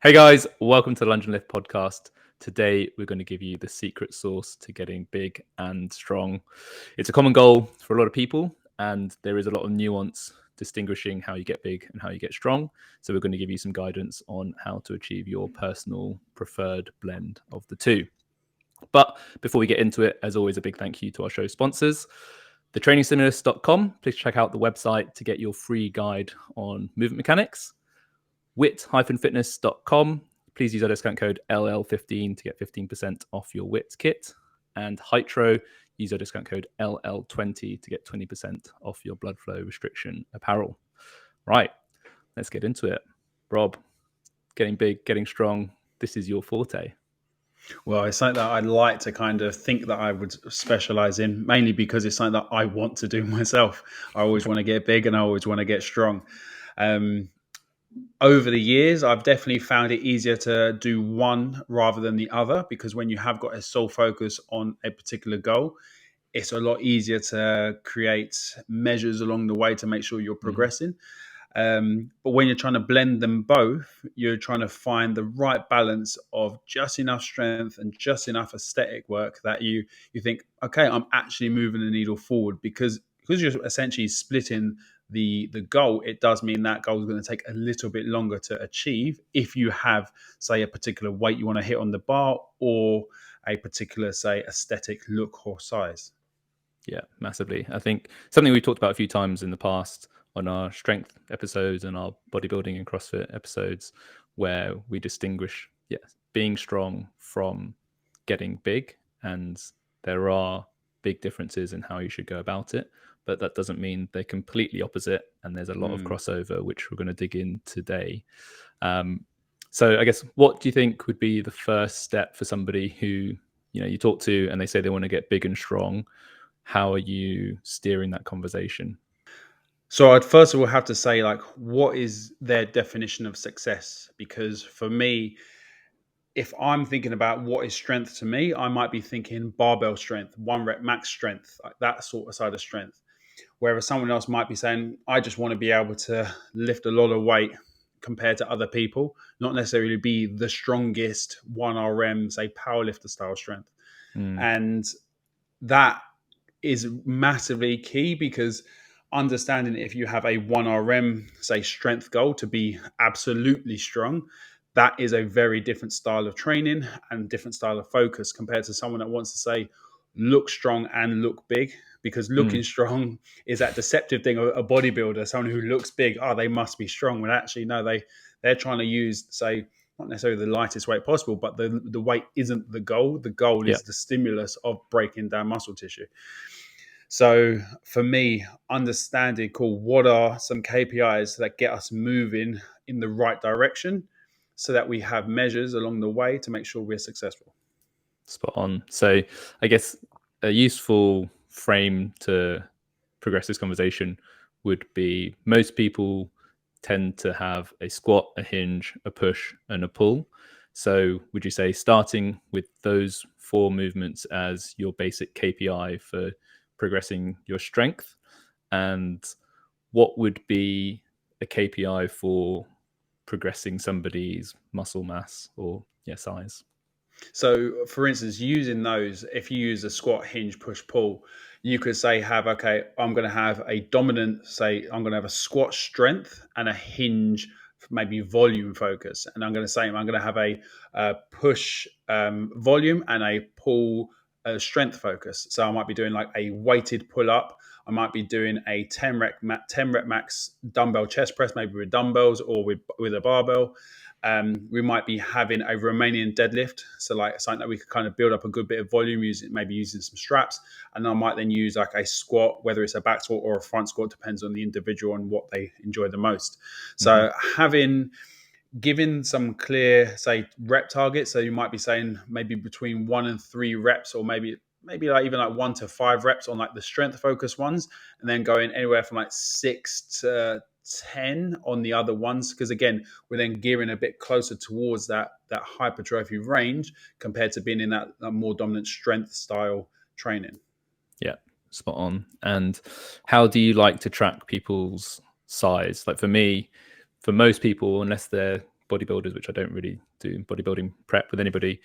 Hey guys, welcome to the Lunge Lift podcast. Today we're going to give you the secret sauce to getting big and strong. It's a common goal for a lot of people, and there is a lot of nuance distinguishing how you get big and how you get strong. So we're going to give you some guidance on how to achieve your personal preferred blend of the two. But before we get into it, as always, a big thank you to our show sponsors. thetrainingstimulus.com. Please check out the website to get your free guide on movement mechanics. wit-fitness.com. Please use our discount code LL15 to get 15% off your WIT kit. And Hytro, use our discount code LL20 to get 20% off your blood flow restriction apparel. Right, let's get into it. Rob, getting big, getting strong, this is your forte. Well, it's something that I'd like to kind of think that I would specialize in, mainly because it's something that I want to do myself. I always want to get big and I always want to get strong. Over the years, I've definitely found it easier to do one rather than the other, because when you have got a sole focus on a particular goal, it's a lot easier to create measures along the way to make sure you're progressing. But when you're trying to blend them both, you're trying to find the right balance of just enough strength and just enough aesthetic work that you think, okay, I'm actually moving the needle forward, because you're essentially splitting the goal. It does mean that goal is going to take a little bit longer to achieve if you have, say, a particular weight you want to hit on the bar or a particular, say, aesthetic look or size. Yeah, massively. I think something we've talked about a few times in the past on our strength episodes and our bodybuilding and CrossFit episodes, where we distinguish being strong from getting big. And there are big differences in how you should go about it, but that doesn't mean they're completely opposite. And there's a lot of crossover, which we're going to dig in today. So I guess, what do you think would be the first step for somebody who, you talk to and they say they want to get big and strong? How are you steering that conversation? So I'd first of all have to say, like, what is their definition of success? Because for me, if I'm thinking about what is strength to me, I might be thinking barbell strength, 1 rep max strength, like that sort of side of strength. Whereas someone else might be saying, I just want to be able to lift a lot of weight compared to other people, not necessarily be the strongest 1RM, say powerlifter style strength. And that is massively key, because understanding if you have a 1RM, say, strength goal to be absolutely strong, that is a very different style of training and different style of focus compared to someone that wants to, say, look strong and look big. Because looking strong is that deceptive thing of a bodybuilder, someone who looks big, they must be strong. When actually, no, they're trying to use, say, not necessarily the lightest weight possible, but the weight isn't the goal. The goal is the stimulus of breaking down muscle tissue. So for me, understanding, what are some KPIs that get us moving in the right direction so that we have measures along the way to make sure we're successful. Spot on. So I guess a useful frame to progress this conversation would be, most people tend to have a squat, a hinge, a push, and a pull. So would you say starting with those 4 movements as your basic KPI for progressing your strength? And what would be a KPI for progressing somebody's muscle mass or size? So, for instance, using those, if you use a squat, hinge, push, pull, you could say, I'm going to have a dominant, say, I'm going to have a squat strength and a hinge, maybe volume focus. And I'm going to say, I'm going to have a push volume and a pull strength focus. So I might be doing like a weighted pull up. I might be doing a 10 rep max dumbbell chest press, maybe with dumbbells or with a barbell. We might be having a Romanian deadlift, so like something that we could kind of build up a good bit of volume using some straps, and I might then use like a squat, whether it's a back squat or a front squat, depends on the individual and what they enjoy the most. So giving some clear, say, rep targets, so you might be saying maybe between 1 and 3 reps, or maybe like even like 1 to 5 reps on like the strength focused ones, and then going anywhere from like 6 to 10 on the other ones, because again, we're then gearing a bit closer towards that hypertrophy range compared to being in that more dominant strength style training. Yeah, spot on. And how do you like to track people's size? Like for me, for most people, unless they're bodybuilders, which I don't really do bodybuilding prep with anybody,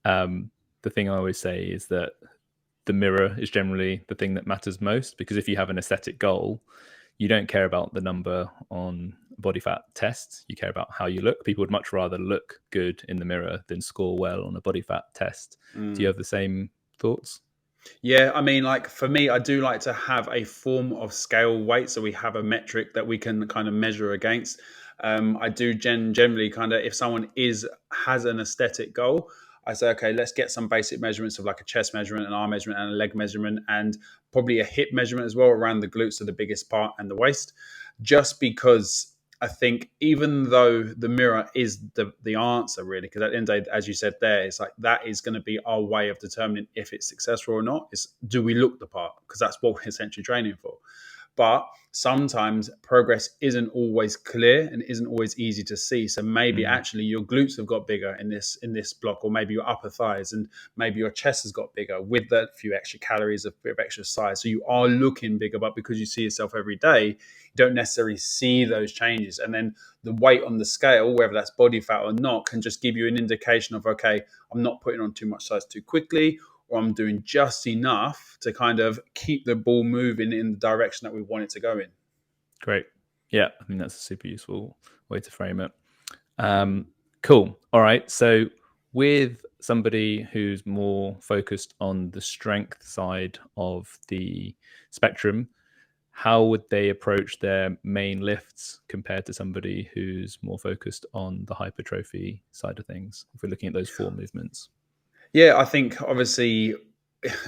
the thing I always say is that the mirror is generally the thing that matters most, because if you have an aesthetic goal, you don't care about the number on body fat tests. You care about how you look. People would much rather look good in the mirror than score well on a body fat test. Do you have the same thoughts? Yeah, I mean, like for me, I do like to have a form of scale weight, so we have a metric that we can kind of measure against. I do generally kind of, if someone has an aesthetic goal, I say, okay, let's get some basic measurements of like a chest measurement, an arm measurement, and a leg measurement, and probably a hip measurement as well around the glutes are the biggest part and the waist, just because I think even though the mirror is the answer really, because at the end of the day, as you said there, it's like that is going to be our way of determining if it's successful or not. Is do we look the part? Because that's what we're essentially training for. But sometimes progress isn't always clear and isn't always easy to see. So maybe actually your glutes have got bigger in this block, or maybe your upper thighs, and maybe your chest has got bigger with a few extra calories, a bit of extra size. So you are looking bigger, but because you see yourself every day, you don't necessarily see those changes. And then the weight on the scale, whether that's body fat or not, can just give you an indication of, okay, I'm not putting on too much size too quickly, or I'm doing just enough to kind of keep the ball moving in the direction that we want it to go in. Great. Yeah, I think that's a super useful way to frame it. Cool. All right. So with somebody who's more focused on the strength side of the spectrum, how would they approach their main lifts compared to somebody who's more focused on the hypertrophy side of things, if we're looking at those four movements? Yeah, I think obviously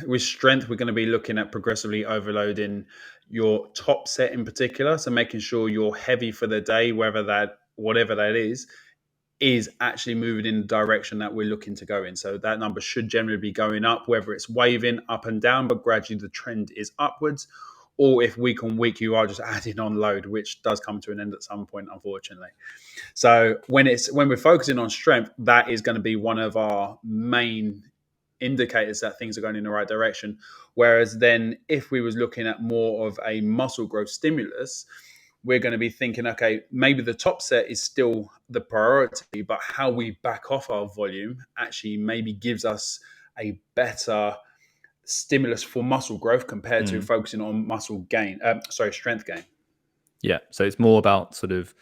with strength, we're going to be looking at progressively overloading your top set in particular. So making sure you're heavy for the day, whatever that is actually moving in the direction that we're looking to go in. So that number should generally be going up, whether it's waving up and down, but gradually the trend is upwards. Or if week on week you are just adding on load, which does come to an end at some point, unfortunately. So when we're focusing on strength, that is going to be one of our main indicators that things are going in the right direction. Whereas then if we was looking at more of a muscle growth stimulus, we're going to be thinking, okay, maybe the top set is still the priority, but how we back off our volume actually maybe gives us a better stimulus for muscle growth compared to focusing on strength gain. Yeah. So it's more about sort of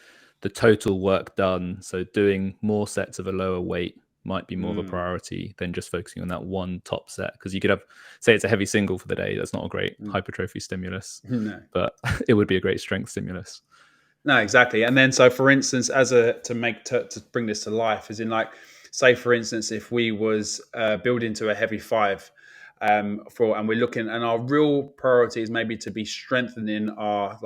the total work done. So doing more sets of a lower weight might be more of a priority than just focusing on that one top set. Because you could say it's a heavy single for the day. That's not a great hypertrophy stimulus, but it would be a great strength stimulus. No, exactly. And then, so for instance, to bring this to life, is in like, say for instance, if we was building to a heavy five, and we're looking, and our real priority is maybe to be strengthening our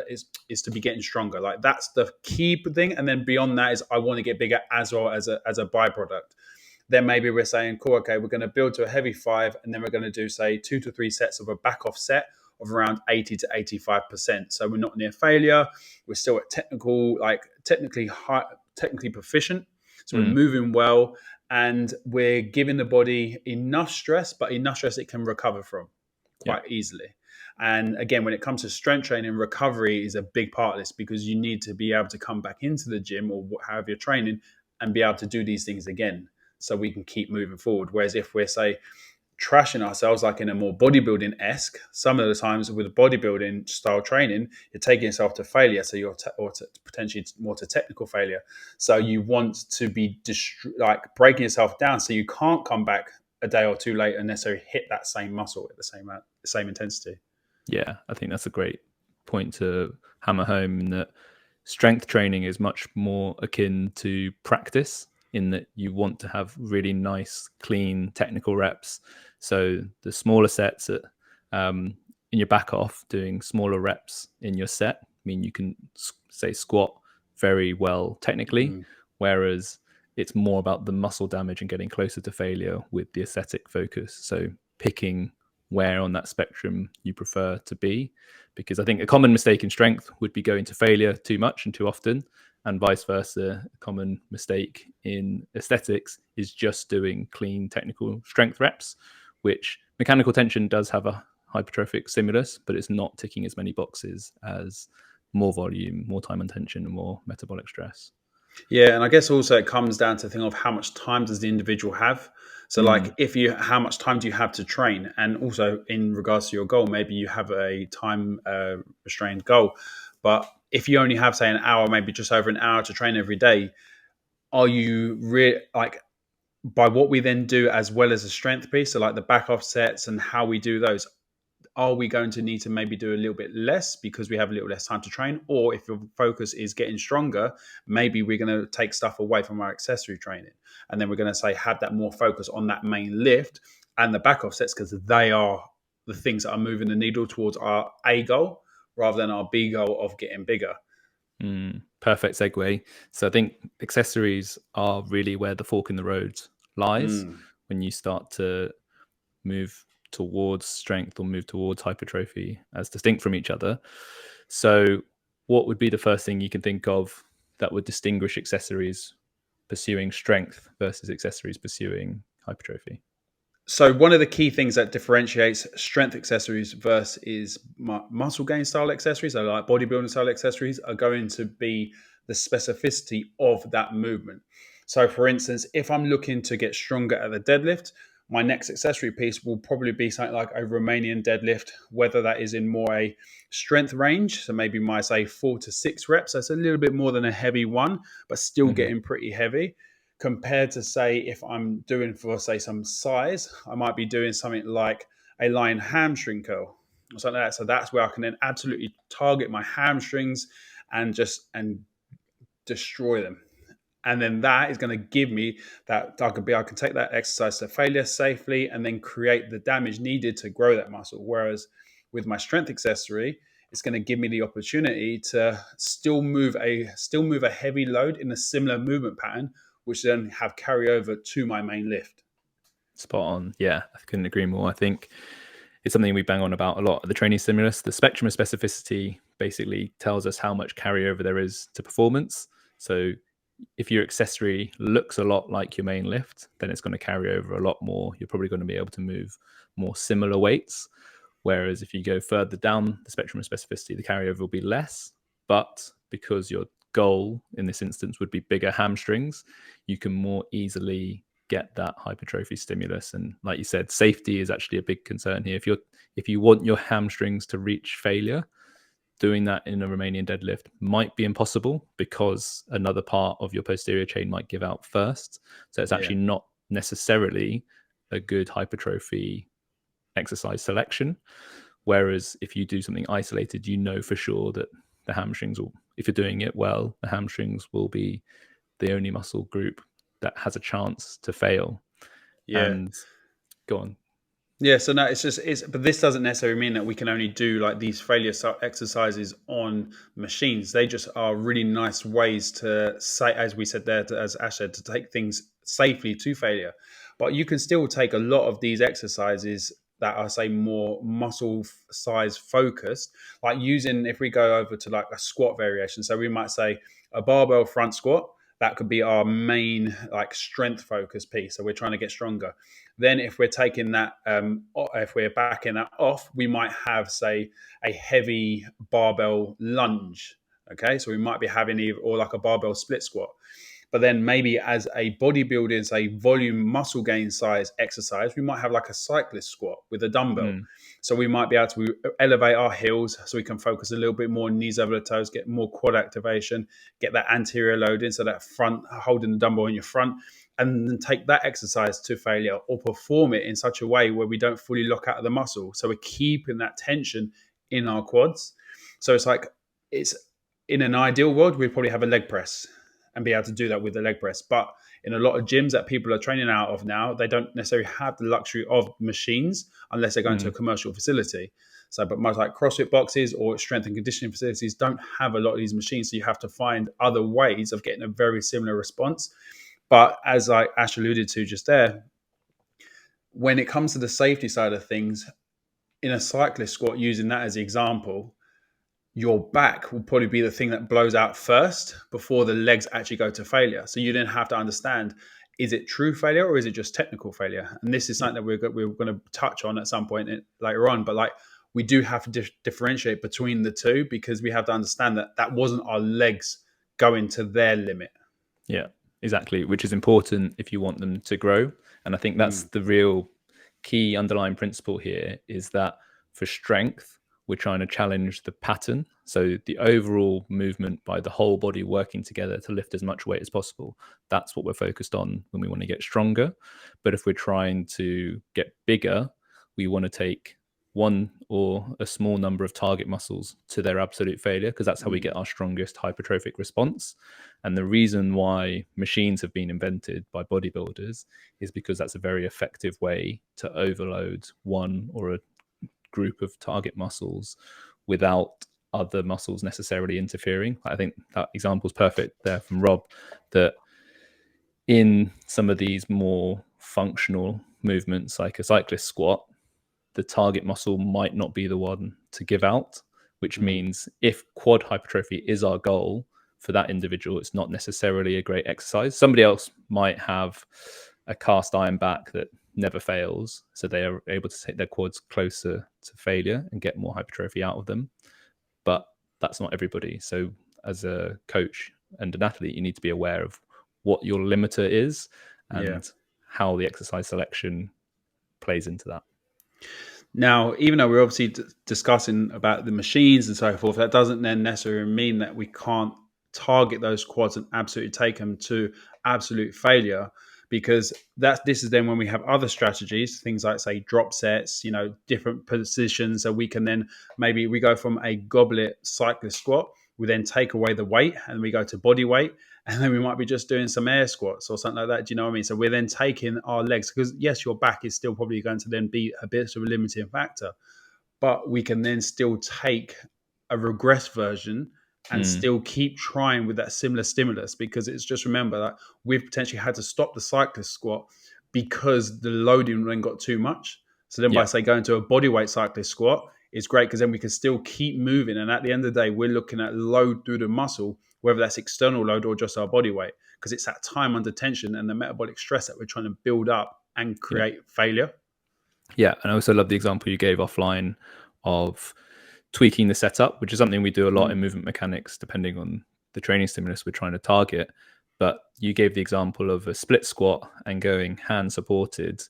is to be getting stronger. Like that's the key thing. And then beyond that is I want to get bigger as well as a byproduct. Then maybe we're saying, cool, okay, we're going to build to a heavy five, and then we're going to do say 2 to 3 sets of a back off set of around 80 to 85%. So we're not near failure. We're still at technically proficient. So we're moving well, and we're giving the body enough stress, but enough stress it can recover from quite easily. And again, when it comes to strength training, recovery is a big part of this, because you need to be able to come back into the gym or however you're training and be able to do these things again so we can keep moving forward. Whereas if we're, say, trashing ourselves like in a more bodybuilding-esque, some of the times with a bodybuilding style training, you're taking yourself to failure, so you're potentially more to technical failure. So you want to be breaking yourself down so you can't come back a day or two later and necessarily hit that same muscle at the same intensity. Yeah, I think that's a great point to hammer home, in that strength training is much more akin to practice, in that you want to have really nice, clean technical reps. So the smaller sets in your back off, doing smaller reps in your set, mean you can say squat very well technically, whereas it's more about the muscle damage and getting closer to failure with the aesthetic focus. So picking where on that spectrum you prefer to be, because I think a common mistake in strength would be going to failure too much and too often, and vice versa. A common mistake in aesthetics is just doing clean technical strength reps, which mechanical tension does have a hypertrophic stimulus, but it's not ticking as many boxes as more volume, more time on tension, and more metabolic stress. Yeah, and I guess also it comes down to the thing of how much time does the individual have. So, Mm, like, how much time do you have to train, and also in regards to your goal, maybe you have a time restrained goal, but if you only have, say, an hour, maybe just over an hour to train every day, are you like by what we then do as well as a strength piece, so like the back offsets and how we do those, are we going to need to maybe do a little bit less because we have a little less time to train? Or if your focus is getting stronger, maybe we're going to take stuff away from our accessory training. And then we're going to say, have that more focus on that main lift and the back offsets because they are the things that are moving the needle towards our A goal rather than our B goal of getting bigger. perfect segue. So I think accessories are really where the fork in the road lies Mm. when you start to move towards strength or move towards hypertrophy as distinct from each other. So, what would be the first thing you can think of that would distinguish accessories pursuing strength versus accessories pursuing hypertrophy? So one of the key things that differentiates strength accessories versus muscle gain style accessories, so like bodybuilding style accessories, are going to be the specificity of that movement. So, for instance, if I'm looking to get stronger at the deadlift, my next accessory piece will probably be something like a Romanian deadlift, whether that is in more a strength range. So maybe my say 4 to 6 reps. That's a little bit more than a heavy one, but still Hmm. getting pretty heavy compared to say if I'm doing for say some size, I might be doing something like a lying hamstring curl or something like that. So that's where I can then absolutely target my hamstrings and destroy them. And then that is going to give me that I can take that exercise to failure safely and then create the damage needed to grow that muscle. Whereas with my strength accessory, it's going to give me the opportunity to still move a heavy load in a similar movement pattern, which then have carryover to my main lift. Spot on. Yeah, I couldn't agree more. I think it's something we bang on about a lot at the training stimulus. The spectrum of specificity basically tells us how much carryover there is to performance. So if your accessory looks a lot like your main lift, then it's going to carry over a lot more. You're probably going to be able to move more similar weights. Whereas if you go further down the spectrum of specificity, the carryover will be less. But because your goal in this instance would be bigger hamstrings, you can more easily get that hypertrophy stimulus. And like you said, safety is actually a big concern here. If you want your hamstrings to reach failure, doing that in a Romanian deadlift might be impossible because another part of your posterior chain might give out first. So it's Yeah, actually not necessarily a good hypertrophy exercise selection. Whereas if you do something isolated, you know for sure that the hamstrings will, if you're doing it well, the hamstrings will be the only muscle group that has a chance to fail. yeah. And go on. Yeah, so no, but this doesn't necessarily mean that we can only do like these failure exercises on machines. They just are really nice ways to say, as we said there, as Ash said, to take things safely to failure. But you can still take a lot of these exercises that are, say, more muscle size focused, like using, if we go over to like a squat variation. So we might say a barbell front squat. That could be our main like strength focus piece. So we're trying to get stronger. Then, if we're taking that, if we're backing that off, we might have, say, a heavy barbell lunge. Okay, so we might be having or like a barbell split squat. But then maybe as a bodybuilding, say volume muscle gain size exercise, we might have like a cyclist squat with a dumbbell. Mm, So we might be able to elevate our heels so we can focus a little bit more on knees over the toes, get more quad activation, get that anterior load in, so that front, holding the dumbbell in your front, and then take that exercise to failure or perform it in such a way where we don't fully lock out of the muscle. So we're keeping that tension in our quads. So it's in an ideal world, we'd probably have a leg press and be able to do that with the leg press. But in a lot of gyms that people are training out of now, they don't necessarily have the luxury of machines unless they're going to a mm. commercial facility. So, but most like CrossFit boxes or strength and conditioning facilities don't have a lot of these machines. So you have to find other ways of getting a very similar response. But as Ash alluded to just there, when it comes to the safety side of things, in a cyclist squat, using that as the example, your back will probably be the thing that blows out first before the legs actually go to failure. So you then have to understand, is it true failure or is it just technical failure? And this is Yeah. something that we're going to touch on at some point later on. But like we do have to differentiate between the two because we have to understand that that wasn't our legs going to their limit. Yeah, exactly, which is important if you want them to grow. And I think that's Mm, the real key underlying principle here, is that for strength, we're trying to challenge the pattern. So the overall movement by the whole body working together to lift as much weight as possible. That's what we're focused on when we want to get stronger. But if we're trying to get bigger, we want to take one or a small number of target muscles to their absolute failure, because that's how we mm, get our strongest hypertrophic response. And the reason why machines have been invented by bodybuilders is because that's a very effective way to overload one or a group of target muscles without other muscles necessarily interfering. I think that example is perfect there from Rob, that in some of these more functional movements, like a cyclist squat, the target muscle might not be the one to give out, which mm. means if quad hypertrophy is our goal for that individual, it's not necessarily a great exercise. Somebody else might have a cast iron back that never fails, so they are able to take their quads closer to failure and get more hypertrophy out of them. But that's not everybody. So as a coach and an athlete, you need to be aware of what your limiter is Yeah. and how the exercise selection plays into that. Now, even though we're obviously discussing about the machines and so forth, that doesn't then necessarily mean that we can't target those quads and absolutely take them to absolute failure, because this is then when we have other strategies, things like, say, drop sets, different positions. So we can then, maybe we go from a goblet cyclist squat, we then take away the weight and we go to body weight, and then we might be just doing some air squats or something like that. Do you know what I mean? So we're then taking our legs, because yes, your back is still probably going to then be a bit of a limiting factor, but we can then still take a regress version and Mm, still keep trying with that similar stimulus, because it's just, remember that we've potentially had to stop the cyclist squat because the loading then got too much. So then by, yeah. say, going to a bodyweight cyclist squat, it's great because then we can still keep moving. And at the end of the day, we're looking at load through the muscle, whether that's external load or just our body weight, because it's that time under tension and the metabolic stress that we're trying to build up and Yeah. create failure. Yeah. And I also love the example you gave offline of tweaking the setup, which is something we do a lot in Mm, movement mechanics, depending on the training stimulus we're trying to target. But you gave the example of a split squat and going hand supported.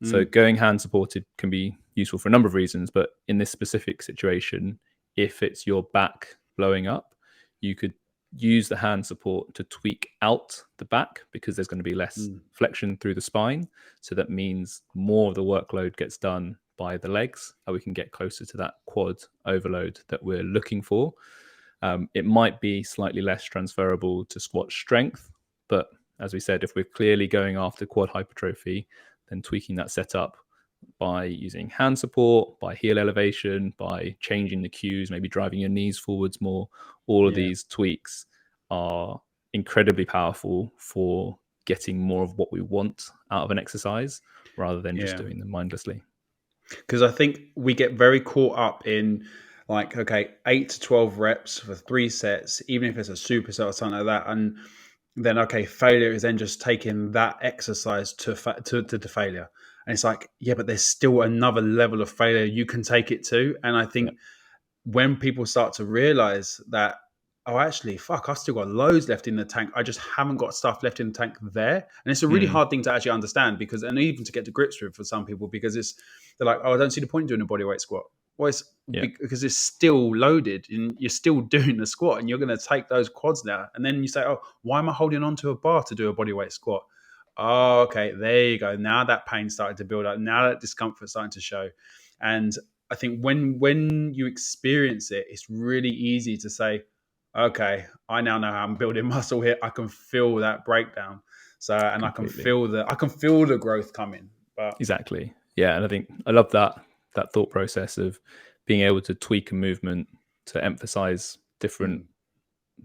So mm, going hand supported can be useful for a number of reasons, but in this specific situation, if it's your back blowing up, you could use the hand support to tweak out the back, because there's going to be less mm. flexion through the spine. So that means more of the workload gets done by the legs, and we can get closer to that quad overload that we're looking for. It might be slightly less transferable to squat strength, but as we said, if we're clearly going after quad hypertrophy, then tweaking that setup by using hand support, by heel elevation, by changing the cues, maybe driving your knees forwards more, all of Yeah. these tweaks are incredibly powerful for getting more of what we want out of an exercise, rather than just Yeah. doing them mindlessly. Because I think we get very caught up in, like, okay, 8 to 12 reps for 3 sets, even if it's a superset or something like that. And then, okay, failure is then just taking that exercise to failure. And it's like, yeah, but there's still another level of failure you can take it to. And I Yeah. think when people start to realize that, oh, actually, fuck, I've still got loads left in the tank. I just haven't got stuff left in the tank there. And it's a really Mm, hard thing to actually understand, because, and even to get to grips with for some people, because they're like, oh, I don't see the point in doing a bodyweight squat. Well, it's yeah. because it's still loaded and you're still doing the squat, and you're going to take those quads now. And then you say, oh, why am I holding on to a bar to do a bodyweight squat? Oh, okay, there you go. Now that pain started to build up. Now that discomfort starting to show. And I think when you experience it, it's really easy to say, okay, I now know how I'm building muscle here. I can feel that breakdown. So, and Completely. I can feel the growth coming. But Exactly. Yeah. And I think I love that thought process of being able to tweak a movement to emphasize different mm,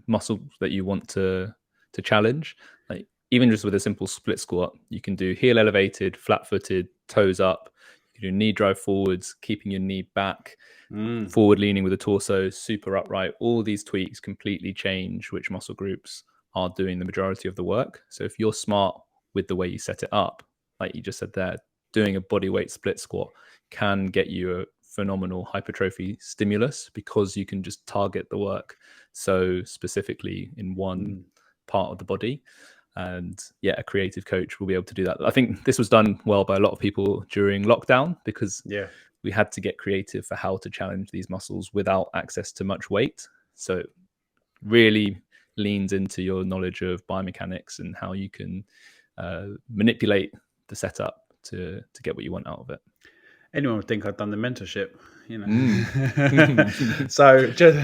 muscles that you want to challenge. Like even just with a simple split squat, you can do heel elevated, flat footed, toes up. You can do knee drive forwards, keeping your knee back, mm, forward leaning with the torso, super upright. All these tweaks completely change which muscle groups are doing the majority of the work. So if you're smart with the way you set it up, like you just said there, doing a body weight split squat can get you a phenomenal hypertrophy stimulus, because you can just target the work so specifically in one mm, part of the body. And yeah, a creative coach will be able to do that. I think this was done well by a lot of people during lockdown, because Yeah. we had to get creative for how to challenge these muscles without access to much weight. So it really leans into your knowledge of biomechanics and how you can manipulate the setup to get what you want out of it. Anyone would think I'd done the mentorship, you know. Mm. So just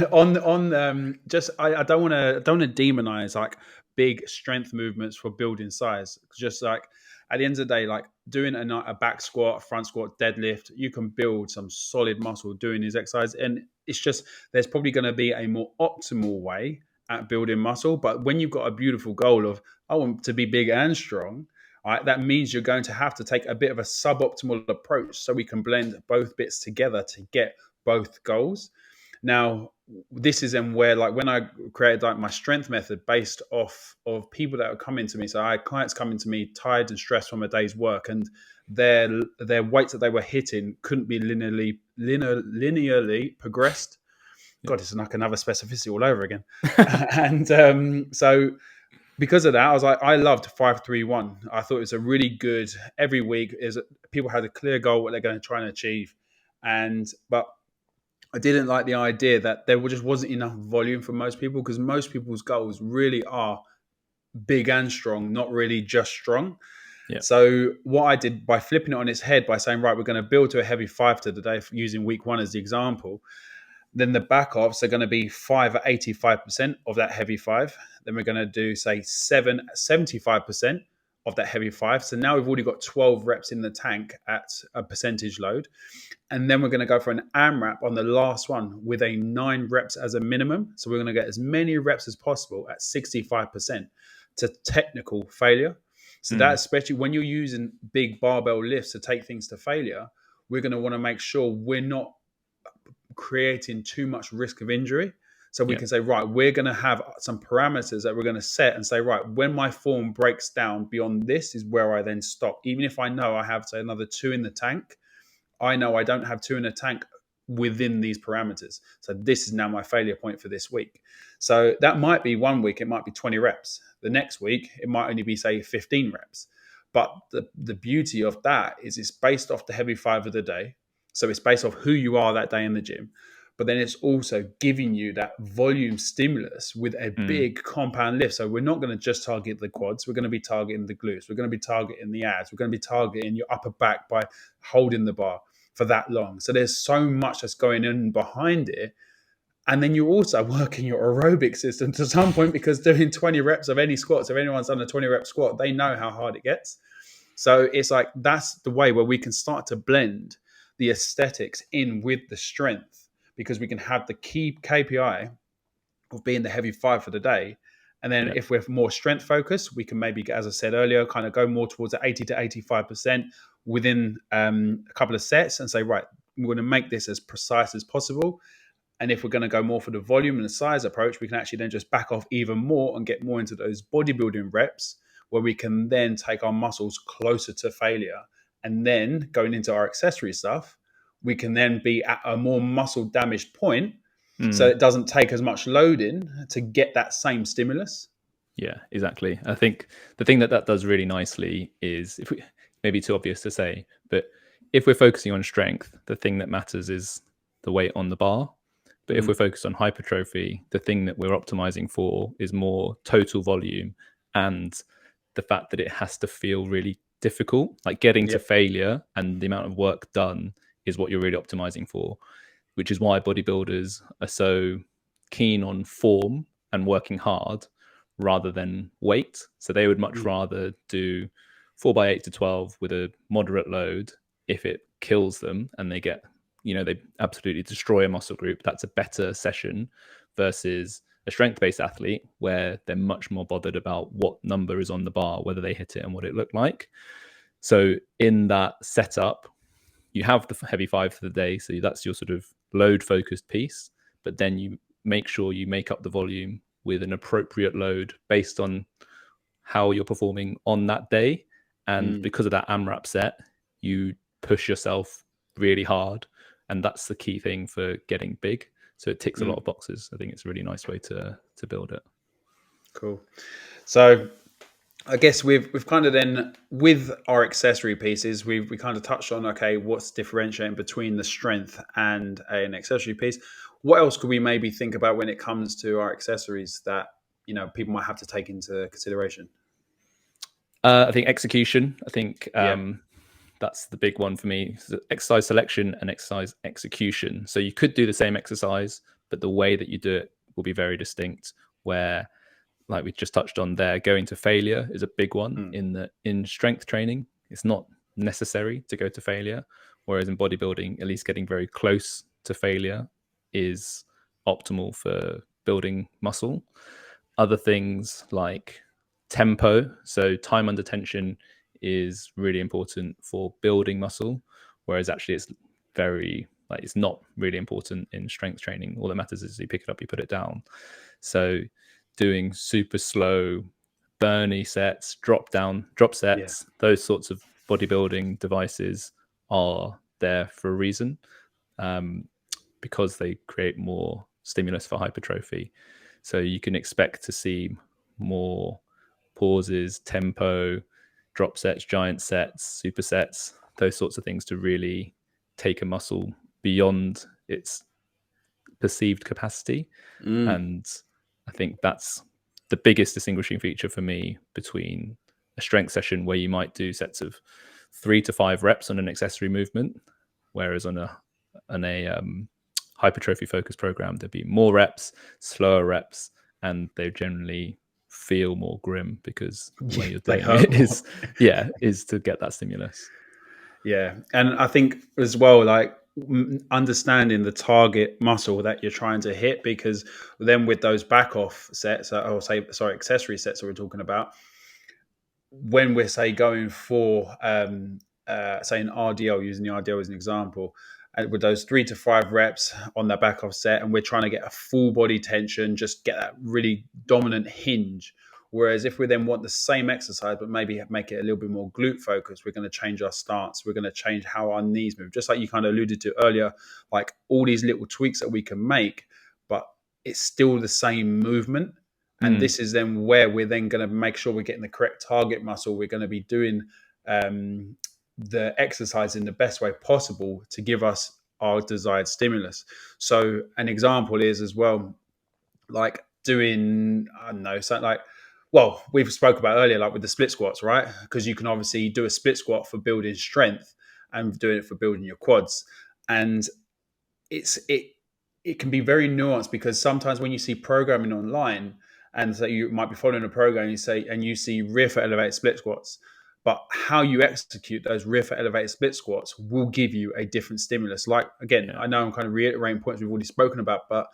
just I don't want to demonize like big strength movements for building size. Just like at the end of the day, like doing a back squat, a front squat, deadlift, you can build some solid muscle doing these exercises. And it's just there's probably going to be a more optimal way at building muscle. But when you've got a beautiful goal of I want to be big and strong, right, that means you're going to have to take a bit of a suboptimal approach so we can blend both bits together to get both goals. Now, this is in where, like, when I created like my strength method based off of people that are coming to me. So I had clients coming to me tired and stressed from a day's work, and their weights that they were hitting couldn't be linearly progressed. God, it's like another specificity all over again. And so because of that, I was like, I loved 5-3-1. I thought it was a really good every week. Is people had a clear goal what they're going to try and achieve, but I didn't like the idea that there just wasn't enough volume for most people, because most people's goals really are big and strong, not really just strong. Yeah. So what I did by flipping it on its head by saying, right, we're going to build to a heavy 5 today, using week 1 as the example. Then the back offs are going to be 5 at 85% of that heavy 5. Then we're going to do, say, 7 at 75% of that heavy 5. So now we've already got 12 reps in the tank at a percentage load. And then we're going to go for an AMRAP on the last one with a 9 reps as a minimum. So we're going to get as many reps as possible at 65% to technical failure. So that, especially when you're using big barbell lifts to take things to failure, we're going to want to make sure we're not creating too much risk of injury. So we can say, right, we're going to have some parameters that we're going to set and say, right, when my form breaks down beyond this is where I then stop. Even if I know I have, say, another 2 in the tank, I know I don't have 2 in the tank within these parameters. So this is now my failure point for this week. So that might be 1 week, it might be 20 reps. The next week, it might only be, say, 15 reps. But the beauty of that is it's based off the heavy 5 of the day. So it's based off who you are that day in the gym. But then it's also giving you that volume stimulus with a big compound lift. So we're not going to just target the quads. We're going to be targeting the glutes. We're going to be targeting the abs. We're going to be targeting your upper back by holding the bar for that long. So there's so much that's going in behind it. And then you're also working your aerobic system to some point, because doing 20 reps of any squats, if anyone's done a 20 rep squat, they know how hard it gets. So it's like that's the way where we can start to blend the aesthetics in with the strength, because we can have the key KPI of being the heavy 5 for the day. And then if we're more strength focused, we can maybe, as I said earlier, kind of go more towards the 80 to 85% within a couple of sets and say, right, we're going to make this as precise as possible. And if we're going to go more for the volume and the size approach, we can actually then just back off even more and get more into those bodybuilding reps, where we can then take our muscles closer to failure. And then going into our accessory stuff, we can then be at a more muscle damaged point, so it doesn't take as much loading to get that same stimulus. Yeah, exactly. I think the thing that does really nicely is, if we, maybe too obvious to say, but if we're focusing on strength, the thing that matters is the weight on the bar. But if we're focused on hypertrophy, the thing that we're optimizing for is more total volume, and the fact that it has to feel really difficult, like getting to failure and the amount of work done is what you're really optimizing for, which is why bodybuilders are so keen on form and working hard rather than weight. So they would much rather do 4x8 to 12 with a moderate load. If it kills them and they get, they absolutely destroy a muscle group, that's a better session versus a strength-based athlete where they're much more bothered about what number is on the bar, whether they hit it and what it looked like. So in that setup, you have the heavy 5 for the day. So that's your sort of load-focused piece. But then you make sure you make up the volume with an appropriate load based on how you're performing on that day. And because of that AMRAP set, you push yourself really hard. And that's the key thing for getting big. So it ticks a lot of boxes. I think it's a really nice way to build it. Cool. So I guess we've kind of then with our accessory pieces, we kind of touched on, okay, what's differentiating between the strength and an accessory piece. What else could we maybe think about when it comes to our accessories that people might have to take into consideration? I think execution. I think Yeah. that's the big one for me. So exercise selection and exercise execution. So you could do the same exercise, but the way that you do it will be very distinct. Where, like we just touched on there, going to failure is a big one Mm. in strength training. It's not necessary to go to failure, whereas in bodybuilding, at least getting very close to failure is optimal for building muscle. Other things like tempo, so time under tension is really important for building muscle, whereas actually it's very like it's not really important in strength training. All that matters is you pick it up, you put it down. So doing super slow burny sets, drop Yeah. sets, those sorts of bodybuilding devices are there for a reason, um, because they create more stimulus for hypertrophy. So you can expect to see more pauses, tempo, drop sets, giant sets, supersets, those sorts of things to really take a muscle beyond its perceived capacity. Mm. And I think that's the biggest distinguishing feature for me between a strength session where you might do sets of 3 to 5 reps on an accessory movement, whereas on a hypertrophy focused program, there'd be more reps, slower reps, and they generally feel more grim because the way Yeah, you're they doing hurt it more. is to get that stimulus. Yeah, and I think as well, like understanding the target muscle that you're trying to hit, because then with those back off sets, or say, sorry, accessory sets that we're talking about, when we're say going for say an RDL, using the RDL as an example, and with those 3 to 5 reps on that back off set, and we're trying to get a full body tension, just get that really dominant hinge. Whereas if we then want the same exercise, but maybe make it a little bit more glute focused, we're going to change our stance. We're going to change how our knees move, just like you kind of alluded to earlier, like all these little tweaks that we can make, but it's still the same movement. And Mm, this is then where we're then going to make sure we're getting the correct target muscle. We're going to be doing the exercise in the best way possible to give us our desired stimulus. So an example is as well, like doing, I don't know, something like, well, we've spoke about earlier, like with the split squats, right? Because you can obviously do a split squat for building strength and doing it for building your quads. And it can be very nuanced, because sometimes when you see programming online, and so you might be following a program, and you see rear foot elevated split squats, but how you execute those rear foot elevated split squats will give you a different stimulus. Like, again, yeah. I know I'm kind of reiterating points we've already spoken about, but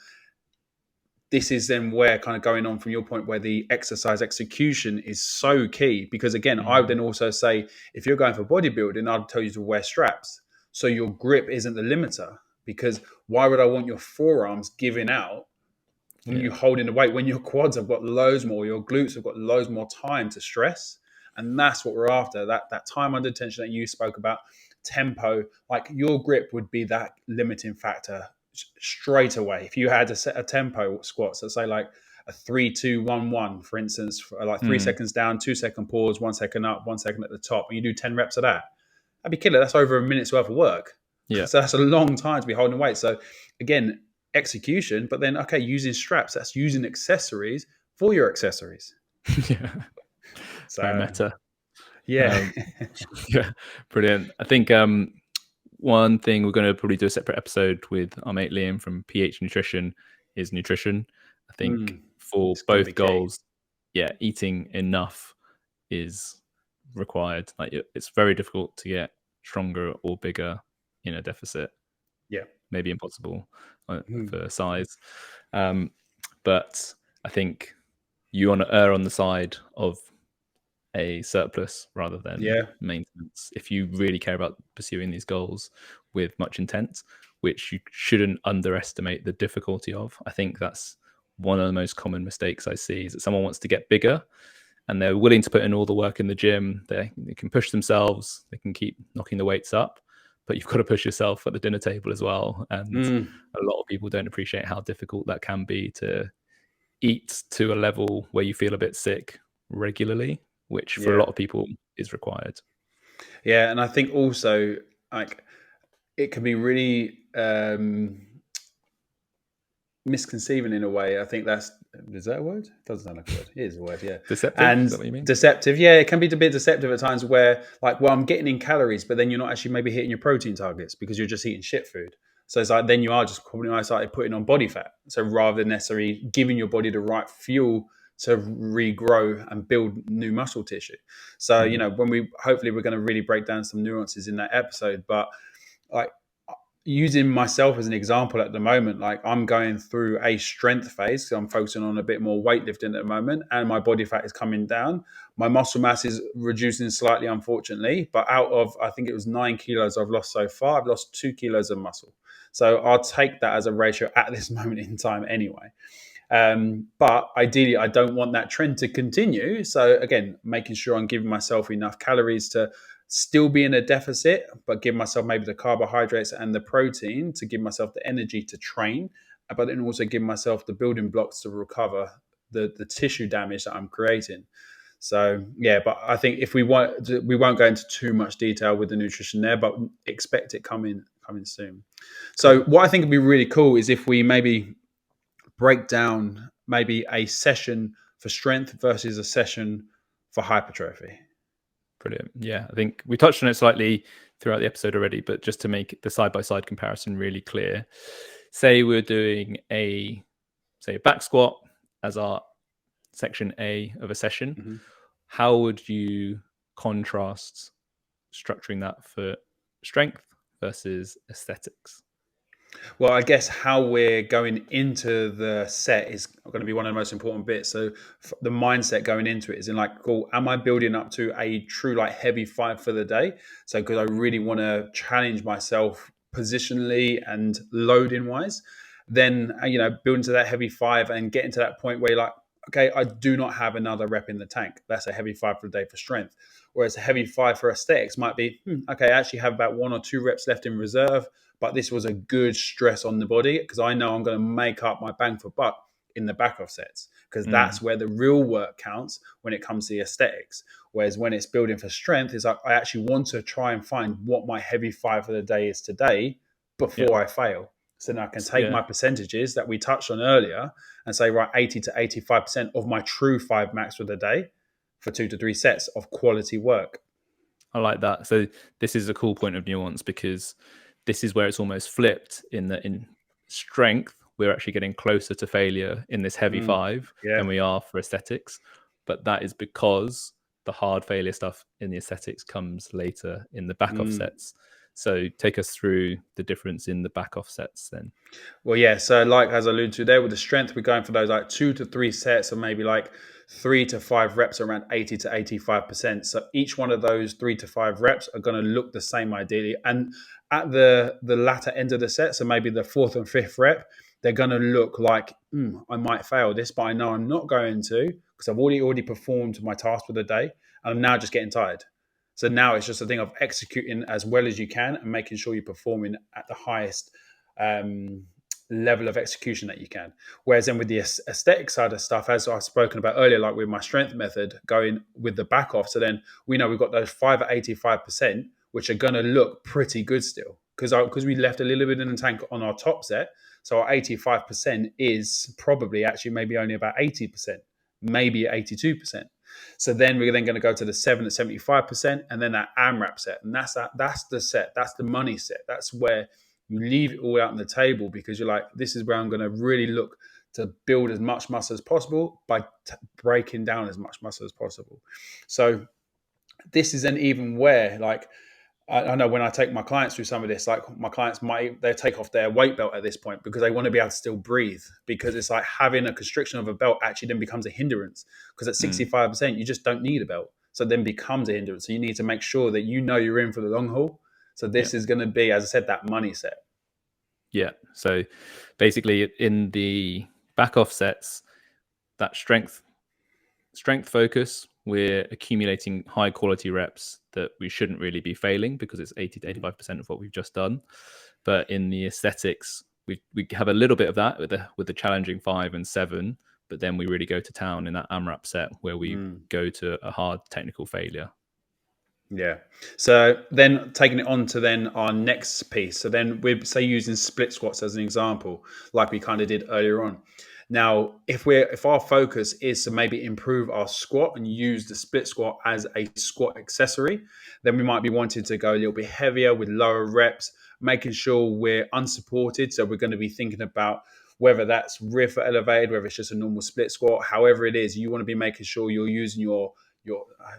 this is then where, kind of going on from your point, where the exercise execution is so key. Because again, I would Mm, then also say, if you're going for bodybuilding, I'd tell you to wear straps so your grip isn't the limiter. Because why would I want your forearms giving out when yeah. you're holding the weight, when your quads have got loads more, your glutes have got loads more time to stress? And that's what we're after, that time under tension that you spoke about, tempo. Like, your grip would be that limiting factor straight away. If you had to set a tempo squat, so say like a 3-2-1-1, for instance, for like three Mm, seconds down, 2 second pause, 1 second up, 1 second at the top, and you do 10 reps of that, that'd be killer. That's over a minute's worth of work. yeah. So that's a long time to be holding weight. So again, execution, but then, okay, using straps, that's using accessories for your accessories. Yeah. Very So meta. yeah. Um, yeah, brilliant. I think one thing we're going to probably do a separate episode with our mate Liam from PH Nutrition is nutrition. I think for It's going to be both key. goals, yeah, eating enough is required. Like it's very difficult to get stronger or bigger in a deficit. Yeah. Maybe impossible Mm. for size. Um, but I think you want to err on the side of a surplus rather than Yeah. maintenance if you really care about pursuing these goals with much intent, which you shouldn't underestimate the difficulty of. I think that's one of the most common mistakes I see, is that someone wants to get bigger and they're willing to put in all the work in the gym. They can push themselves, they can keep knocking the weights up, but you've got to push yourself at the dinner table as well. And Mm. a lot of people don't appreciate how difficult that can be to eat to a level where you feel a bit sick regularly. which for a Yeah. lot of people is required. Yeah, and I think also like it can be really misconceiving in a way. I think is that a word? It doesn't sound like a word. It is a word, yeah. Deceptive, is And that what you mean? deceptive, yeah, it can be a bit deceptive at times where like, well, I'm getting in calories, but then you're not actually maybe hitting your protein targets because you're just eating shit food. So it's like then you are just probably I started putting on body fat. So rather than necessarily giving your body the right fuel to regrow and build new muscle tissue. So, you know, when we're going to really break down some nuances in that episode, but like using myself as an example at the moment, like I'm going through a strength phase. So I'm focusing on a bit more weightlifting at the moment, and my body fat is coming down. My muscle mass is reducing slightly, unfortunately. But out of, I think it was 9 kilos I've lost so far, I've lost 2 kilos of muscle. So I'll take that as a ratio at this moment in time anyway. But ideally, I don't want that trend to continue. So again, making sure I'm giving myself enough calories to still be in a deficit, but give myself maybe the carbohydrates and the protein to give myself the energy to train, but then also give myself the building blocks to recover the tissue damage that I'm creating. So yeah, but I think if we won't go into too much detail with the nutrition there, but expect it coming soon. So Cool. what I think would be really cool is if we maybe break down maybe a session for strength versus a session for hypertrophy. Brilliant. Yeah, I think we touched on it slightly throughout the episode already, but just to make the side-by-side comparison really clear, say we're doing a back squat as our section A of a session. Mm-hmm. How would you contrast structuring that for strength versus aesthetics? Well, I guess how we're going into the set is going to be one of the most important bits. So the mindset going into it is in like, cool, am I building up to a true like heavy five for the day? So because I really want to challenge myself positionally and loading wise, then building to that heavy five and getting to that point where you're like, okay, I do not have another rep in the tank. That's a heavy five for the day for strength. Whereas a heavy five for aesthetics might be, okay, I actually have about 1 or 2 reps left in reserve, but this was a good stress on the body because I know I'm going to make up my bang for buck in the back off sets because that's where the real work counts when it comes to the aesthetics. Whereas when it's building for strength, it's like I actually want to try and find what my heavy five for the day is today before I fail. So then I can take my percentages that we touched on earlier and say, right, 80 to 85% of my true 5 max for the day for 2 to 3 sets of quality work. I like that. So this is a cool point of nuance because this is where it's almost flipped in that in strength, we're actually getting closer to failure in this heavy five than we are for aesthetics. But that is because the hard failure stuff in the aesthetics comes later in the back off sets. So take us through the difference in the back off sets then. Well, yeah. So, like as I alluded to there, with the strength, we're going for those like 2 to 3 sets, or maybe like 3 to 5 reps, around 80 to 85%. So each one of those 3 to 5 reps are going to look the same ideally. And at the latter end of the set, so maybe the 4th and 5th rep, they're going to look like I might fail this, but I know I'm not going to because I've already performed my task for the day, and I'm now just getting tired. So now it's just a thing of executing as well as you can and making sure you're performing at the highest level of execution that you can. Whereas then with the aesthetic side of stuff, as I've spoken about earlier, like with my strength method, going with the back off. So then we know we've got those 5 at 85%, which are going to look pretty good still because we left a little bit in the tank on our top set. So our 85% is probably actually maybe only about 80%, maybe 82%. So then we're then going to go to the 7 at 75%, and then that AMRAP set, and that's the set, that's the money set. That's where you leave it all out on the table because you're like, this is where I'm going to really look to build as much muscle as possible by breaking down as much muscle as possible. So this is an even where, like, I know when I take my clients through some of this, like my clients they take off their weight belt at this point because they want to be able to still breathe, because it's like having a constriction of a belt actually then becomes a hindrance because at 65%, you just don't need a belt. So it then becomes a hindrance. So you need to make sure that you're in for the long haul. So this is going to be, as I said, that money set. Yeah. So basically in the back off sets, that strength focus, we're accumulating high quality reps that we shouldn't really be failing because it's 80 to 85% of what we've just done. But in the aesthetics, we have a little bit of that with the challenging 5 and 7, but then we really go to town in that AMRAP set where we go to a hard technical failure. Yeah. So then taking it on to then our next piece. So then we're say using split squats as an example, like we kind of did earlier on. Now, if our focus is to maybe improve our squat and use the split squat as a squat accessory, then we might be wanting to go a little bit heavier with lower reps, making sure we're unsupported. So we're going to be thinking about whether that's rear foot elevated, whether it's just a normal split squat, however it is, you want to be making sure you're using your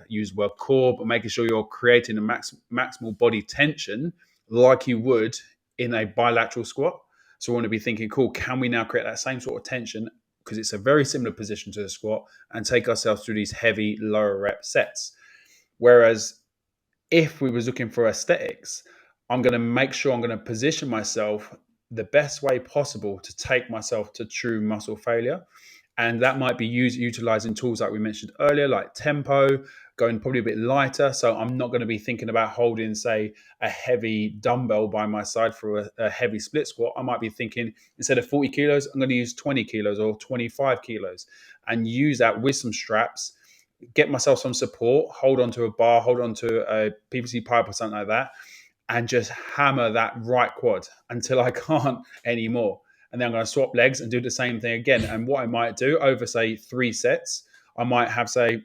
use the word core, but making sure you're creating a maximal body tension like you would in a bilateral squat. So we want to be thinking, cool, can we now create that same sort of tension, because it's a very similar position to the squat, and take ourselves through these heavy lower rep sets. Whereas if we was looking for aesthetics, I'm going to make sure I'm going to position myself the best way possible to take myself to true muscle failure. And that might be utilizing tools like we mentioned earlier, like tempo, going probably a bit lighter. So I'm not going to be thinking about holding, say, a heavy dumbbell by my side for a heavy split squat. I might be thinking, instead of 40 kilos, I'm going to use 20 kilos or 25 kilos and use that with some straps, get myself some support, hold onto a bar, hold onto a PVC pipe or something like that, and just hammer that right quad until I can't anymore. And then I'm going to swap legs and do the same thing again. And what I might do over, say, 3 sets, I might have, say,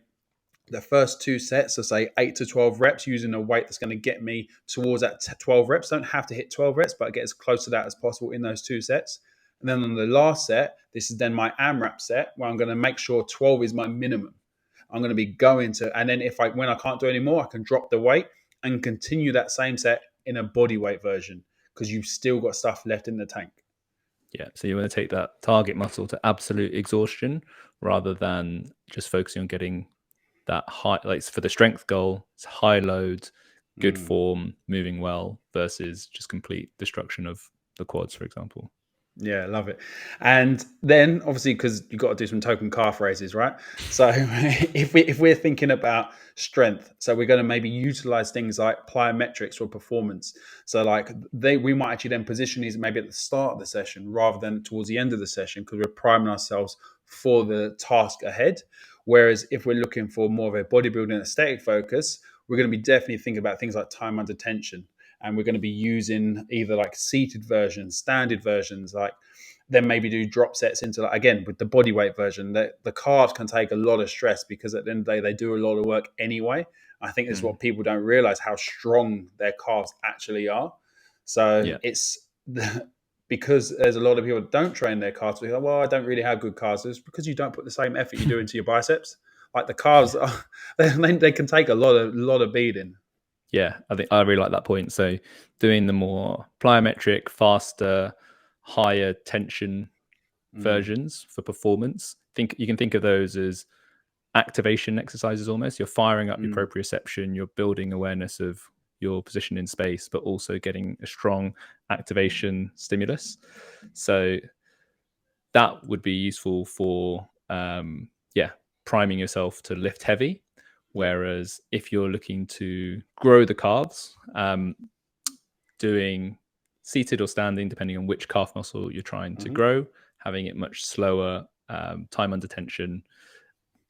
the first 2 sets, so say 8 to 12 reps using a weight that's going to get me towards that 12 reps. Don't have to hit 12 reps, but get as close to that as possible in those 2 sets. And then on the last set, this is then my AMRAP set, where I'm going to make sure 12 is my minimum. I'm going to be going to, and then when I can't do any more, I can drop the weight and continue that same set in a body weight version, because you've still got stuff left in the tank. Yeah, so you want to take that target muscle to absolute exhaustion rather than just focusing on getting that high, like for the strength goal, it's high load, good form, moving well, versus just complete destruction of the quads, for example. Yeah, love it. And then obviously, because you've got to do some token calf raises, right? So if we're thinking about strength, so we're going to maybe utilize things like plyometrics for performance. So like we might actually then position these maybe at the start of the session rather than towards the end of the session, because we're priming ourselves for the task ahead. Whereas if we're looking for more of a bodybuilding aesthetic focus, we're going to be definitely thinking about things like time under tension. And we're going to be using either like seated versions, standard versions, like then maybe do drop sets into, like, again, with the body weight version, that the calves can take a lot of stress, because at the end of the day, they do a lot of work anyway. I think this is what people don't realize, how strong their calves actually are. So it's because there's a lot of people that don't train their calves. Like, well, I don't really have good calves. It's because you don't put the same effort you do into your biceps. Like the calves, they can take a lot of beating. Yeah, I think I really like that point. So doing the more plyometric, faster, higher tension versions for performance, you can think of those as activation exercises almost. You're firing up your proprioception, you're building awareness of your position in space, but also getting a strong activation stimulus. So that would be useful for priming yourself to lift heavy. Whereas if you're looking to grow the calves, doing seated or standing, depending on which calf muscle you're trying to grow, having it much slower, time under tension,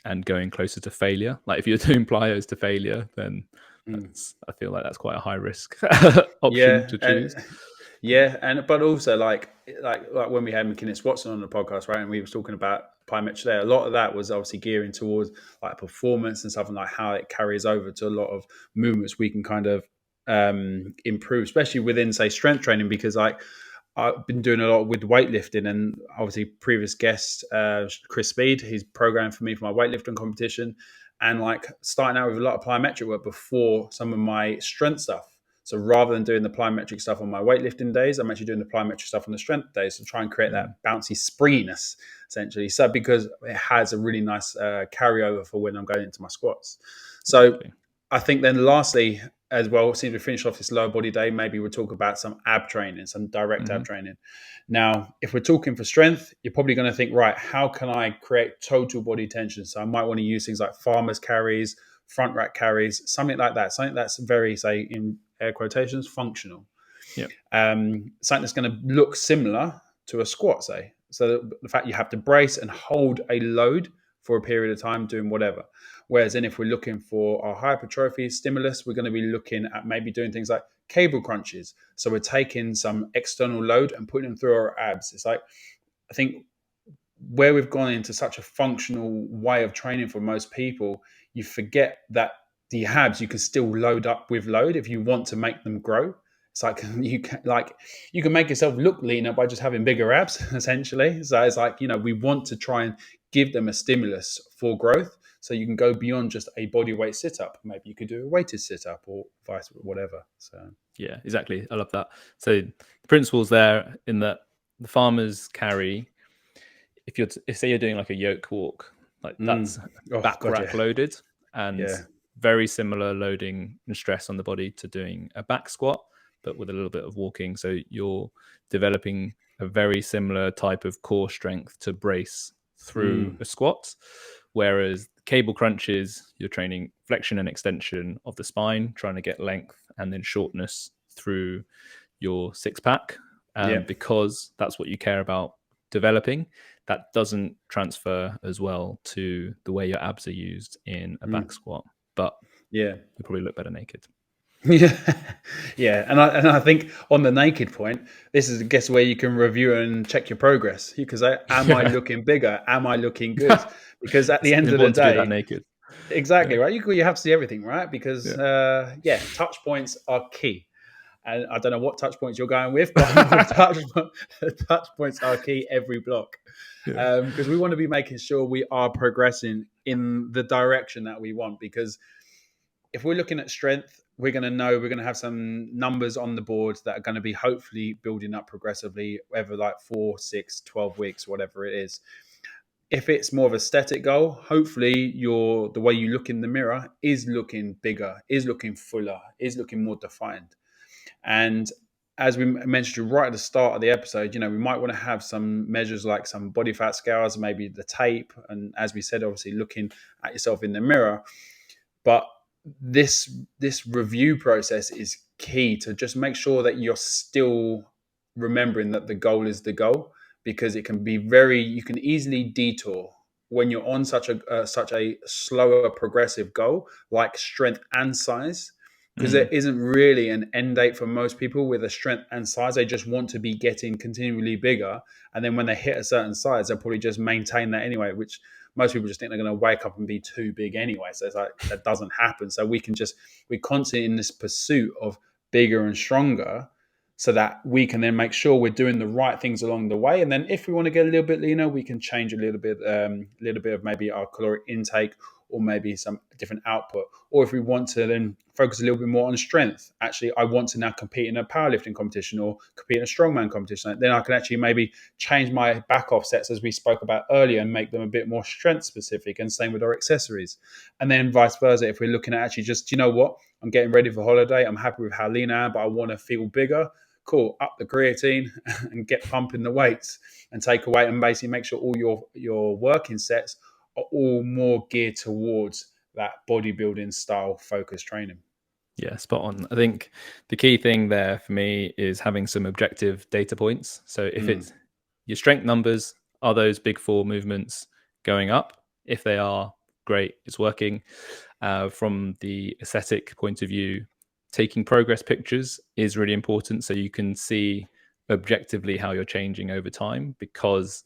and going closer to failure. Like if you're doing plyos to failure, then I feel like that's quite a high risk option to choose. But also like when we had McKinnis Watson on the podcast, right, and we were talking about plyometrics there, a lot of that was obviously gearing towards like performance and stuff, and like how it carries over to a lot of movements we can kind of improve, especially within, say, strength training, because like I've been doing a lot with weightlifting, and obviously previous guest Chris Speed, he's programmed for me for my weightlifting competition, and like starting out with a lot of plyometric work before some of my strength stuff. So rather than doing the plyometric stuff on my weightlifting days, I'm actually doing the plyometric stuff on the strength days to try and create that bouncy springiness, essentially. So because it has a really nice carryover for when I'm going into my squats. So I think then lastly, as well, since we finish off this lower body day, maybe we'll talk about some ab training, some direct ab training. Now, if we're talking for strength, you're probably going to think, right, how can I create total body tension? So I might want to use things like farmer's carries, front rack carries, something like that. Something that's very, say, in air quotations, functional. Something that's going to look similar to a squat, say. So the fact you have to brace and hold a load for a period of time doing whatever. Whereas then if we're looking for our hypertrophy stimulus, we're going to be looking at maybe doing things like cable crunches. So we're taking some external load and putting them through our abs. It's like, I think where we've gone into such a functional way of training for most people, you forget that the abs you can still load up with load if you want to make them grow. It's like you can make yourself look leaner by just having bigger abs, essentially. So it's like, we want to try and give them a stimulus for growth. So you can go beyond just a body weight sit up. Maybe you could do a weighted sit up or vice whatever. So yeah, exactly. I love that. So the principles there in that the farmers carry, if say you're doing like a yoke walk, like that's back rack loaded, and very similar loading and stress on the body to doing a back squat, but with a little bit of walking. So you're developing a very similar type of core strength to brace through a squat. Whereas cable crunches, you're training flexion and extension of the spine, trying to get length and then shortness through your six pack, because that's what you care about developing. That doesn't transfer as well to the way your abs are used in a back squat, but you probably look better naked. Yeah, and I think on the naked point, this is, I guess, where you can review and check your progress. Because am I looking bigger? Am I looking good? Because at the end of the day, to do that naked. Exactly, right. You have to see everything, right? Because touch points are key. And I don't know what touch points you're going with, but touch points are key every block. Because we want to be making sure we are progressing in the direction that we want. Because if we're looking at strength, we're going to have some numbers on the board that are going to be hopefully building up progressively, whether like 4, 6, 12 weeks, whatever it is. If it's more of a static goal, hopefully the way you look in the mirror is looking bigger, is looking fuller, is looking more defined. And as we mentioned right at the start of the episode, we might want to have some measures like some body fat scales, maybe the tape. And as we said, obviously looking at yourself in the mirror. But this review process is key to just make sure that you're still remembering that the goal is the goal, because it can be you can easily detour when you're on such a slower progressive goal like strength and size, because there isn't really an end date for most people with a strength and size. They just want to be getting continually bigger, and then when they hit a certain size, they'll probably just maintain that anyway, which most people just think they're going to wake up and be too big anyway. So it's like, that doesn't happen. So we're constantly in this pursuit of bigger and stronger, so that we can then make sure we're doing the right things along the way. And then if we want to get a little bit leaner, we can change a little bit of maybe our caloric intake, or maybe some different output. Or if we want to then focus a little bit more on strength, actually, I want to now compete in a powerlifting competition or compete in a strongman competition, then I can actually maybe change my back offsets, as we spoke about earlier, and make them a bit more strength specific, and same with our accessories. And then vice versa, if we're looking at actually just, I'm getting ready for holiday, I'm happy with how lean I am, but I want to feel bigger. Cool, up the creatine and get pumping the weights and take away, and basically make sure all your working sets are all more geared towards that bodybuilding style focused training. Yeah, spot on. I think the key thing there for me is having some objective data points. So if it's your strength numbers, are those big four movements going up? If they are, great, it's working. From the aesthetic point of view, taking progress pictures is really important, so you can see objectively how you're changing over time, because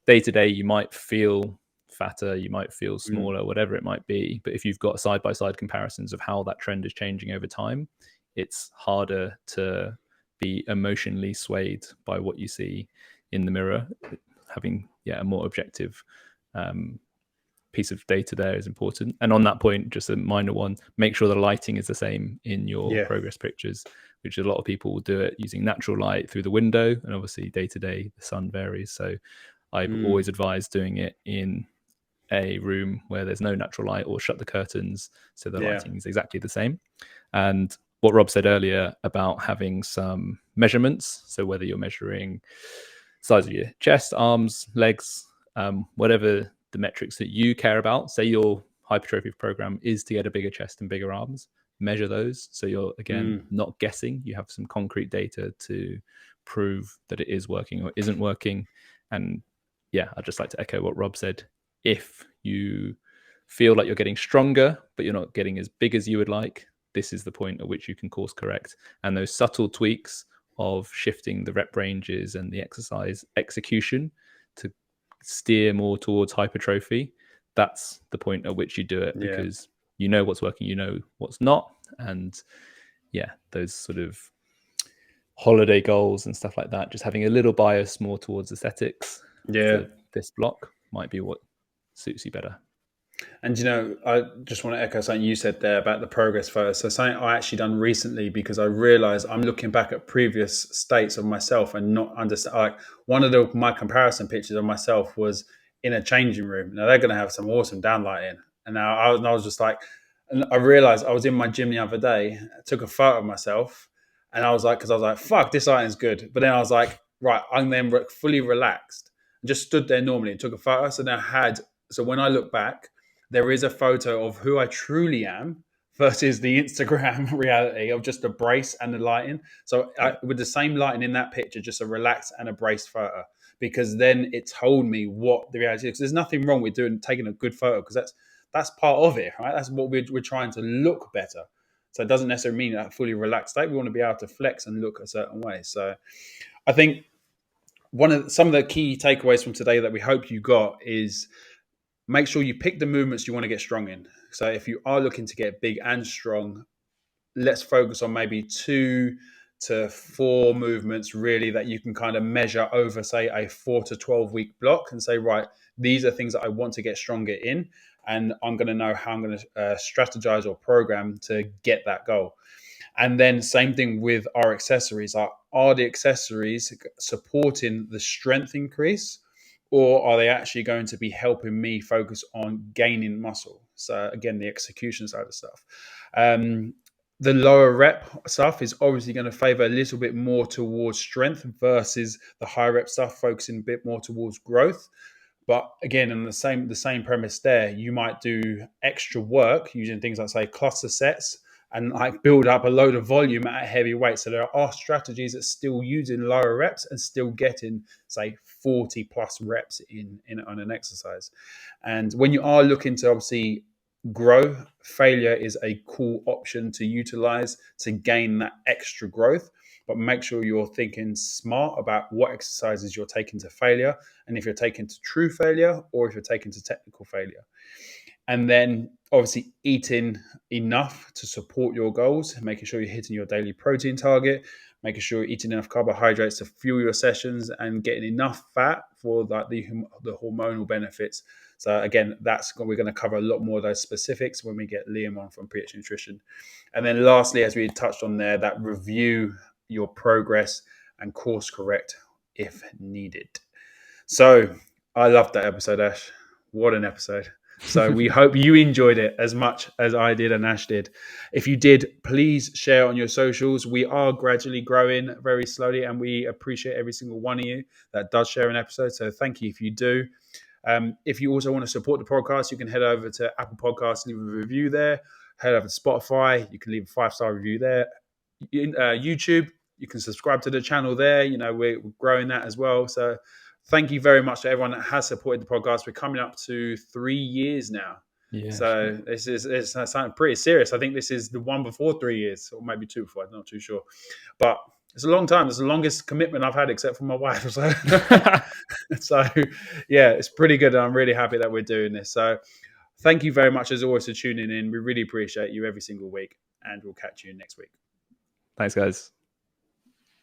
day to day you might feel fatter, you might feel smaller, whatever it might be, but if you've got side-by-side comparisons of how that trend is changing over time, it's harder to be emotionally swayed by what you see in the mirror. Having a more objective piece of data there is important. And on that point, just a minor one, make sure the lighting is the same in your progress pictures, which a lot of people will do it using natural light through the window, and obviously day to day the sun varies, so I've always advised doing it in a room where there's no natural light, or shut the curtains so the lighting is exactly the same. And what Rob said earlier about having some measurements, so whether you're measuring size of your chest, arms, legs, whatever the metrics that you care about, say your hypertrophy program is to get a bigger chest and bigger arms, measure those, so you're again not guessing, you have some concrete data to prove that it is working or isn't working, and yeah, I'd just like to echo what Rob said. If you feel like you're getting stronger, but you're not getting as big as you would like, this is the point at which you can course correct. And those subtle tweaks of shifting the rep ranges and the exercise execution to steer more towards hypertrophy, that's the point at which you do it, because you know what's working, you know what's not. And yeah, those sort of holiday goals and stuff like that, just having a little bias more towards aesthetics for this block might be what suits you better. And, I just want to echo something you said there about the progress photos. So something I actually done recently, because I realized I'm looking back at previous states of myself and not understand. Like, one of my comparison pictures of myself was in a changing room. Now they're going to have some awesome downlighting. And now I was just like, and I realized I was in my gym the other day, I took a photo of myself, and I was like, fuck, this lighting's good. But then I was like, right, I'm then fully relaxed and just stood there normally and took a photo. So when I look back, there is a photo of who I truly am versus the Instagram reality of just the brace and the lighting. So with the same lighting in that picture, just a relaxed and a braced photo, because then it told me what the reality is. Because there's nothing wrong with taking a good photo, because that's part of it, right? That's what we're trying to look better. So it doesn't necessarily mean that fully relaxed state. We want to be able to flex and look a certain way. So I think some of the key takeaways from today that we hope you got is, make sure you pick the movements you want to get strong in. So if you are looking to get big and strong, let's focus on maybe 2 to 4 movements really that you can kind of measure over, say, a 4 to 12 week block, and say, right, these are things that I want to get stronger in, and I'm going to know how I'm going to strategize or program to get that goal. And then same thing with our accessories. Are the accessories supporting the strength increase, or are they actually going to be helping me focus on gaining muscle? So again, the execution side of stuff. The lower rep stuff is obviously going to favor a little bit more towards strength versus the high rep stuff focusing a bit more towards growth. But again, in the same premise there, you might do extra work using things like, say, cluster sets, and like build up a load of volume at a heavy weight. So there are strategies that still using lower reps and still getting, say, 40 plus reps in on an exercise. And when you are looking to obviously grow, failure is a cool option to utilize to gain that extra growth. But make sure you're thinking smart about what exercises you're taking to failure, and if you're taking to true failure or if you're taking to technical failure. And then obviously eating enough to support your goals, making sure you're hitting your daily protein target, making sure you're eating enough carbohydrates to fuel your sessions, and getting enough fat for like the hormonal benefits. So again, we're going to cover a lot more of those specifics when we get Liam on from PH Nutrition. And then lastly, as we touched on there, that review your progress and course correct if needed. So I loved that episode, Ash. What an episode. So we hope you enjoyed it as much as I did and Ash did. If you did, please share on your socials. We are gradually growing very slowly, and we appreciate every single one of you that does share an episode. So thank you if you do. If you also want to support the podcast, you can head over to Apple Podcasts, leave a review there. Head over to Spotify, you can leave a 5-star review there. In YouTube, you can subscribe to the channel there. We're growing that as well. So thank you very much to everyone that has supported the podcast. We're coming up to 3 years now. Yeah. So it's something pretty serious. I think this is the one before 3 years, or maybe 2 before. I'm not too sure. But it's a long time. It's the longest commitment I've had, except for my wife. So yeah, it's pretty good. I'm really happy that we're doing this. So thank you very much, as always, for tuning in. We really appreciate you every single week, and we'll catch you next week. Thanks, guys.